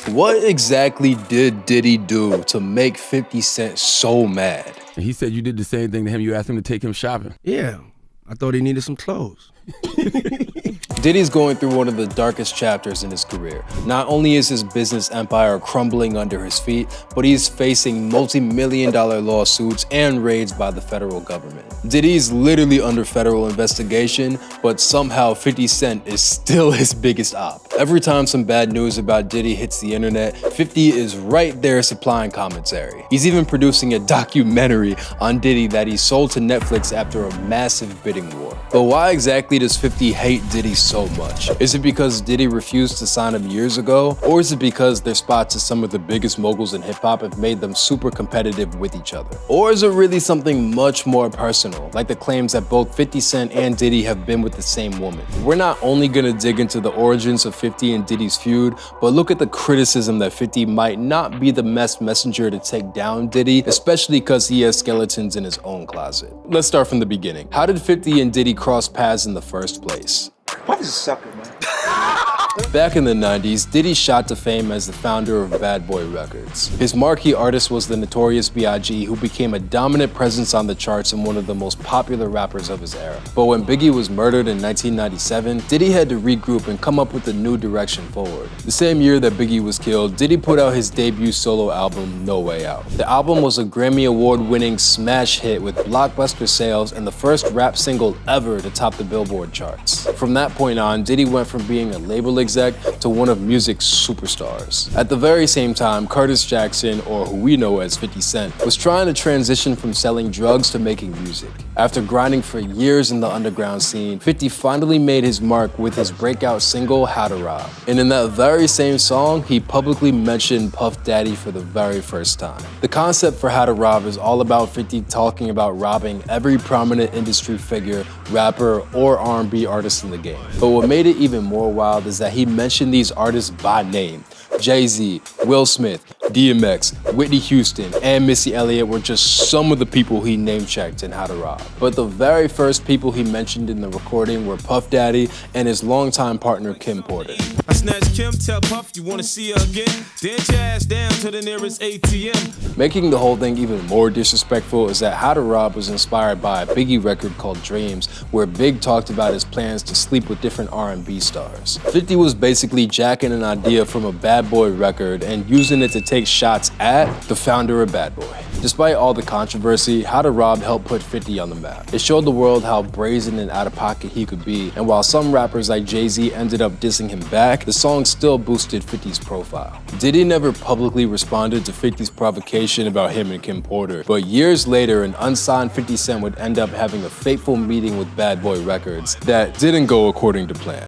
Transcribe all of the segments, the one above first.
What exactly did Diddy do to make 50 Cent so mad? And he said you did the same thing to him. You asked him to take him shopping. Yeah, I thought he needed some clothes. Diddy's going through one of the darkest chapters in his career. Not only is his business empire crumbling under his feet, but he's facing multi-million-dollar lawsuits and raids by the federal government. Diddy's literally under federal investigation, but somehow 50 Cent is still his biggest op. Every time some bad news about Diddy hits the internet, 50 is right there supplying commentary. He's even producing a documentary on Diddy that he sold to Netflix after a massive bidding war. But why exactly does 50 hate Diddy so much? Is it because Diddy refused to sign him years ago? Or is it because their spots as some of the biggest moguls in hip-hop have made them super competitive with each other? Or is it really something much more personal, like the claims that both 50 Cent and Diddy have been with the same woman? We're not only gonna dig into the origins of 50 and Diddy's feud, but look at the criticism that 50 might not be the best messenger to take down Diddy, especially because he has skeletons in his own closet. Let's start from the beginning. How did 50 and Diddy cross paths in the first place? What is a sucker, man? Back in the 90s, Diddy shot to fame as the founder of Bad Boy Records. His marquee artist was the notorious B.I.G., who became a dominant presence on the charts and one of the most popular rappers of his era. But when Biggie was murdered in 1997, Diddy had to regroup and come up with a new direction forward. The same year that Biggie was killed, Diddy put out his debut solo album, No Way Out. The album was a Grammy Award-winning smash hit with blockbuster sales and the first rap single ever to top the Billboard charts. From that point on, Diddy went from being a label exec to one of music's superstars. At the very same time, Curtis Jackson, or who we know as 50 Cent, was trying to transition from selling drugs to making music. After grinding for years in the underground scene, 50 finally made his mark with his breakout single, How to Rob. And in that very same song, he publicly mentioned Puff Daddy for the very first time. The concept for How to Rob is all about 50 talking about robbing every prominent industry figure, rapper, or R&B artist in the game. But what made it even more wild is that he mentioned these artists by name. Jay-Z, Will Smith, DMX, Whitney Houston, and Missy Elliott were just some of the people he name-checked in How to Rob. But the very first people he mentioned in the recording were Puff Daddy and his longtime partner, Kim Porter. I snatched Kim, tell Puff you wanna see her again? Dance your ass down to the nearest ATM. Making the whole thing even more disrespectful is that How to Rob was inspired by a Biggie record called Dreams, where Big talked about his plans to sleep with different R&B stars. 50 was basically jacking an idea from a Bad Boy record and using it to take shots at the founder of Bad Boy. Despite all the controversy, How to Rob helped put 50 on the map. It showed the world how brazen and out of pocket he could be, and while some rappers like Jay-Z ended up dissing him back, the song still boosted 50's profile. Diddy never publicly responded to 50's provocation about him and Kim Porter, but years later, an unsigned 50 Cent would end up having a fateful meeting with Bad Boy Records that didn't go according to plan.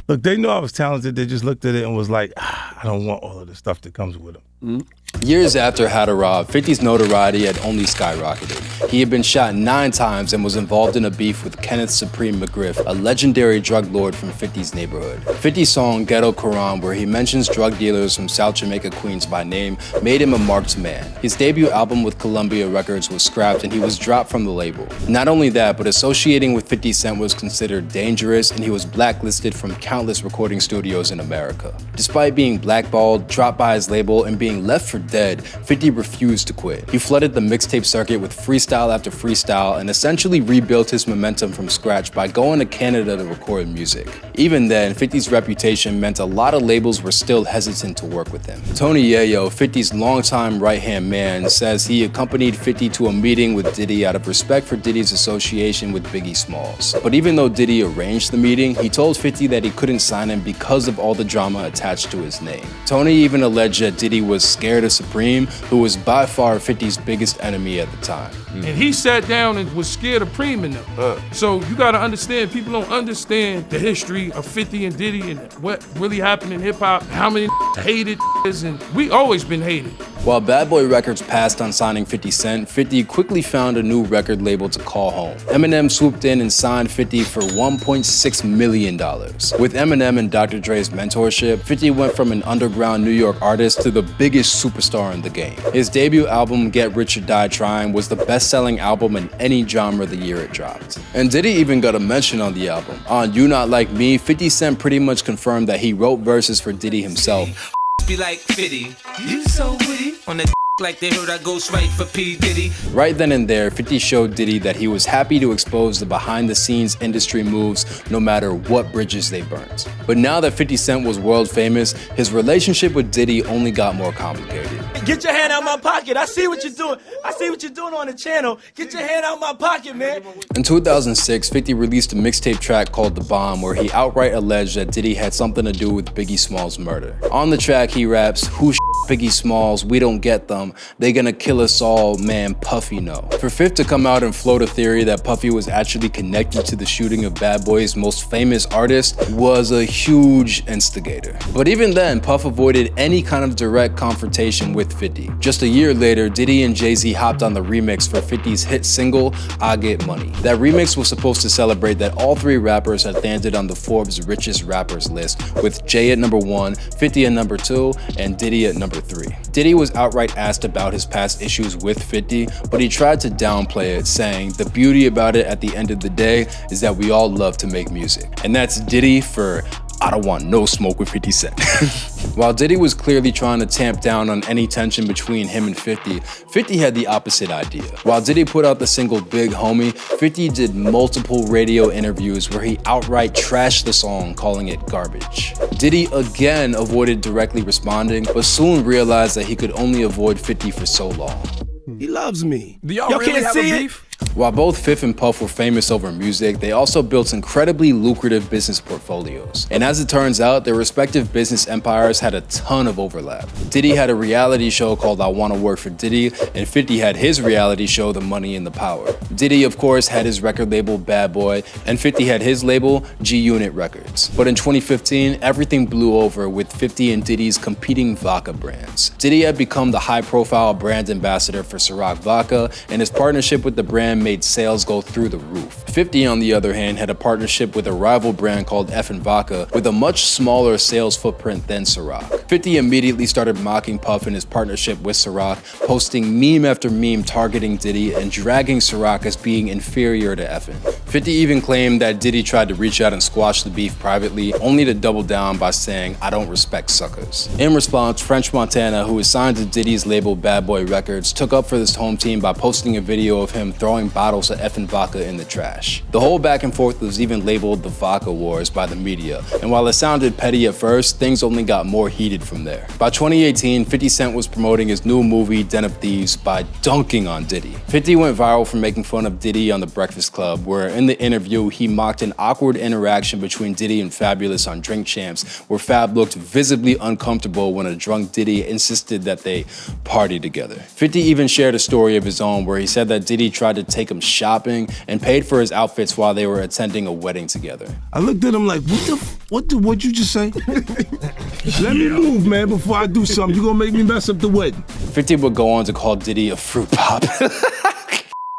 Look, they knew I was talented. They just looked at it and was like, I don't want all of the stuff that comes with them. Years after How to Rob, 50's notoriety had only skyrocketed. He had been shot 9 times and was involved in a beef with Kenneth Supreme McGriff, a legendary drug lord from 50's neighborhood. 50's song Ghetto Quran, where he mentions drug dealers from South Jamaica, Queens by name, made him a marked man. His debut album with Columbia Records was scrapped and he was dropped from the label. Not only that, but associating with 50 Cent was considered dangerous and he was blacklisted from countless recording studios in America. Despite being blackballed, dropped by his label, and being left for dead, 50 refused to quit. He flooded the mixtape circuit with freestyle after freestyle and essentially rebuilt his momentum from scratch by going to Canada to record music. Even then, 50's reputation meant a lot of labels were still hesitant to work with him. Tony Yayo, 50's longtime right-hand man, says he accompanied 50 to a meeting with Diddy out of respect for Diddy's association with Biggie Smalls. But even though Diddy arranged the meeting, he told 50 that he couldn't sign him because of all the drama attached to his name. Tony even alleged that Diddy was scared of Supreme, who was by far 50's biggest enemy at the time. And he sat down and was scared of Preem and them. So you gotta understand, people don't understand the history of 50 and Diddy and what really happened in hip hop, how many hated is, and we always been hated. While Bad Boy Records passed on signing 50 Cent, 50 quickly found a new record label to call home. Eminem swooped in and signed 50 for $1.6 million. With Eminem and Dr. Dre's mentorship, 50 went from an underground New York artist to the biggest superstar in the game. His debut album, Get Rich or Die Trying, was the best-selling album in any genre the year it dropped. And Diddy even got a mention on the album. On You Not Like Me, 50 Cent pretty much confirmed that he wrote verses for Diddy himself. be like, Fitty, you so witty. On the like they heard I ghost right for P. Diddy. Right then and there, 50 showed Diddy that he was happy to expose the behind-the-scenes industry moves no matter what bridges they burnt. But now that 50 Cent was world famous, his relationship with Diddy only got more complicated. Get your hand out my pocket. I see what you're doing. I see what you're doing on the channel. Get your hand out my pocket, man. In 2006, 50 released a mixtape track called The Bomb where he outright alleged that Diddy had something to do with Biggie Smalls' murder. On the track, he raps, "Who Biggie Smalls, we don't get them. They gonna kill us all, man, Puffy no." For Fifth to come out and float a theory that Puffy was actually connected to the shooting of Bad Boy's most famous artist was a huge instigator. But even then, Puff avoided any kind of direct confrontation with 50. Just a year later, Diddy and Jay-Z hopped on the remix for 50's hit single, I Get Money. That remix was supposed to celebrate that all three rappers had landed on the Forbes richest rappers list, with Jay at number 1, 50 at number 2, and Diddy at number 3. Diddy was outright asked about his past issues with 50, but he tried to downplay it, saying, "The beauty about it at the end of the day is that we all love to make music." And that's Diddy for I don't want no smoke with 50 Cent. While Diddy was clearly trying to tamp down on any tension between him and 50, 50 had the opposite idea. While Diddy put out the single Big Homie, 50 did multiple radio interviews where he outright trashed the song, calling it garbage. Diddy again avoided directly responding, but soon realized that he could only avoid 50 for so long. He loves me. Do y'all really have a beef? While both Fifth and Puff were famous over music, they also built incredibly lucrative business portfolios. And as it turns out, their respective business empires had a ton of overlap. Diddy had a reality show called I Wanna Work for Diddy, and 50 had his reality show The Money and the Power. Diddy, of course, had his record label Bad Boy, and 50 had his label G-Unit Records. But in 2015, everything blew over with 50 and Diddy's competing vodka brands. Diddy had become the high-profile brand ambassador for Ciroc Vodka, and his partnership with the brand made sales go through the roof. 50, on the other hand, had a partnership with a rival brand called Effin' Vodka with a much smaller sales footprint than Ciroc. 50 immediately started mocking Puff in his partnership with Ciroc, posting meme after meme targeting Diddy and dragging Ciroc as being inferior to Effin'. 50 even claimed that Diddy tried to reach out and squash the beef privately, only to double down by saying, "I don't respect suckers." In response, French Montana, who is signed to Diddy's label Bad Boy Records, took up for this home team by posting a video of him throwing bottles of Effin' Vodka in the trash. The whole back and forth was even labeled the Vodka Wars by the media, and while it sounded petty at first, things only got more heated from there. By 2018, 50 Cent was promoting his new movie, Den of Thieves, by dunking on Diddy. 50 went viral for making fun of Diddy on The Breakfast Club, where in the interview, he mocked an awkward interaction between Diddy and Fabulous on Drink Champs, where Fab looked visibly uncomfortable when a drunk Diddy insisted that they party together. 50 even shared a story of his own where he said that Diddy tried to take him shopping and paid for his outfits while they were attending a wedding together. I looked at him like, what'd you just say? Let me move, man, before I do something. You gonna make me mess up the wedding. 50 would go on to call Diddy a fruit pop.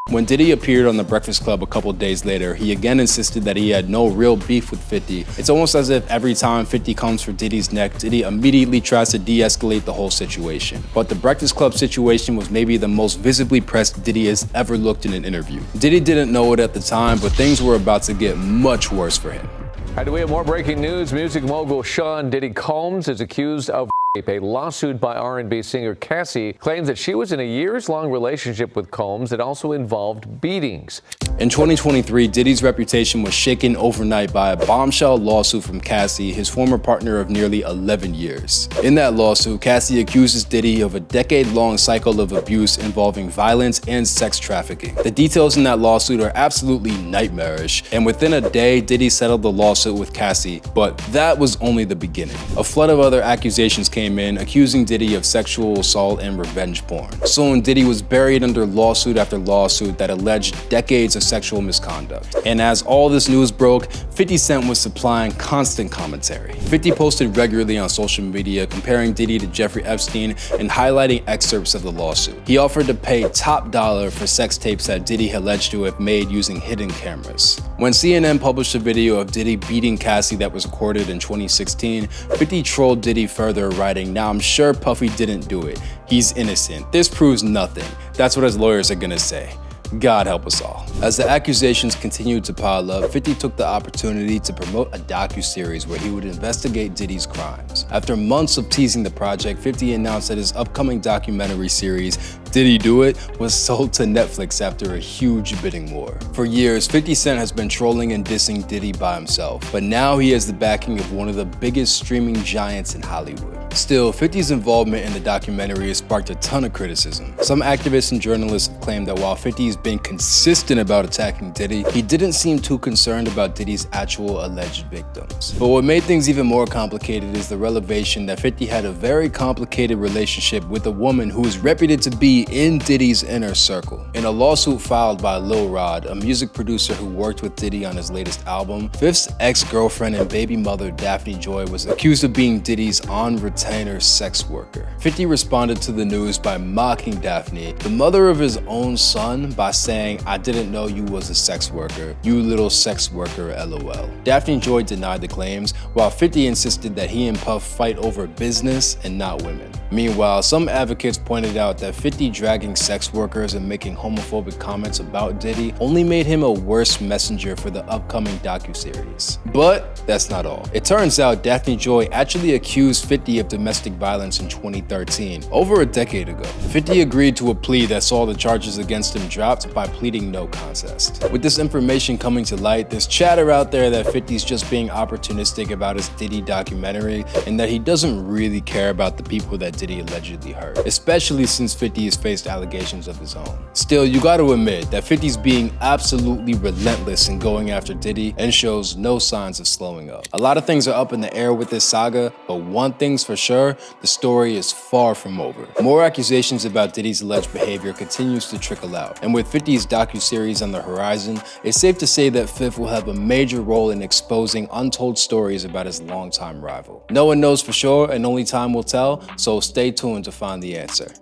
When Diddy appeared on The Breakfast Club a couple days later, he again insisted that he had no real beef with 50. It's almost as if every time 50 comes for Diddy's neck, Diddy immediately tries to de-escalate the whole situation. But The Breakfast Club situation was maybe the most visibly pressed Diddy has ever looked in an interview. Diddy didn't know it at the time, but things were about to get much worse for him. All right, we have more breaking news. Music mogul Sean Diddy Combs is accused of rape. A lawsuit by R&B singer Cassie claims that she was in a years-long relationship with Combs that also involved beatings. In 2023, Diddy's reputation was shaken overnight by a bombshell lawsuit from Cassie, his former partner of nearly 11 years. In that lawsuit, Cassie accuses Diddy of a decade-long cycle of abuse involving violence and sex trafficking. The details in that lawsuit are absolutely nightmarish, and within a day, Diddy settled the lawsuit with Cassie, but that was only the beginning. A flood of other accusations came in, accusing Diddy of sexual assault and revenge porn. Soon, Diddy was buried under lawsuit after lawsuit that alleged decades of sexual misconduct. And as all this news broke, 50 Cent was supplying constant commentary. 50 posted regularly on social media comparing Diddy to Jeffrey Epstein and highlighting excerpts of the lawsuit. He offered to pay top dollar for sex tapes that Diddy alleged to have made using hidden cameras. When CNN published a video of Diddy beating Cassie that was recorded in 2016, 50 trolled Diddy further, writing, "Now I'm sure Puffy didn't do it. He's innocent. This proves nothing. That's what his lawyers are gonna say." God help us all. As the accusations continued to pile up, 50 took the opportunity to promote a docu-series where he would investigate Diddy's crimes. After months of teasing the project, 50 announced that his upcoming documentary series, Diddy Do It, was sold to Netflix after a huge bidding war. For years, 50 Cent has been trolling and dissing Diddy by himself, but now he has the backing of one of the biggest streaming giants in Hollywood. Still, 50's involvement in the documentary has sparked a ton of criticism. Some activists and journalists have claimed that while 50 has been consistent about attacking Diddy, he didn't seem too concerned about Diddy's actual alleged victims. But what made things even more complicated is the revelation that 50 had a very complicated relationship with a woman who is reputed to be in Diddy's inner circle. In a lawsuit filed by Lil Rod, a music producer who worked with Diddy on his latest album, 50's ex-girlfriend and baby mother Daphne Joy was accused of being Diddy's on-retainer sex worker. 50 responded to the news by mocking Daphne, the mother of his own son, by saying, "I didn't know you was a sex worker, you little sex worker, LOL." Daphne Joy denied the claims, while 50 insisted that he and Puff fight over business and not women. Meanwhile, some advocates pointed out that 50 dragging sex workers and making homophobic comments about Diddy only made him a worse messenger for the upcoming docuseries. But that's not all. It turns out Daphne Joy actually accused 50 of domestic violence in 2013, over a decade ago. 50 agreed to a plea that saw the charges against him dropped by pleading no contest. With this information coming to light, there's chatter out there that 50's just being opportunistic about his Diddy documentary and that he doesn't really care about the people that Diddy allegedly hurt, especially since 50 has faced allegations of his own. Still, you gotta admit that 50's being absolutely relentless in going after Diddy and shows no signs of slowing up. A lot of things are up in the air with this saga, but one thing's for sure, the story is far from over. More accusations about Diddy's alleged behavior continues to trickle out, and with 50's docuseries on the horizon, it's safe to say that 50 will have a major role in exposing untold stories about his longtime rival. No one knows for sure, and only time will tell, so stay tuned to find the answer.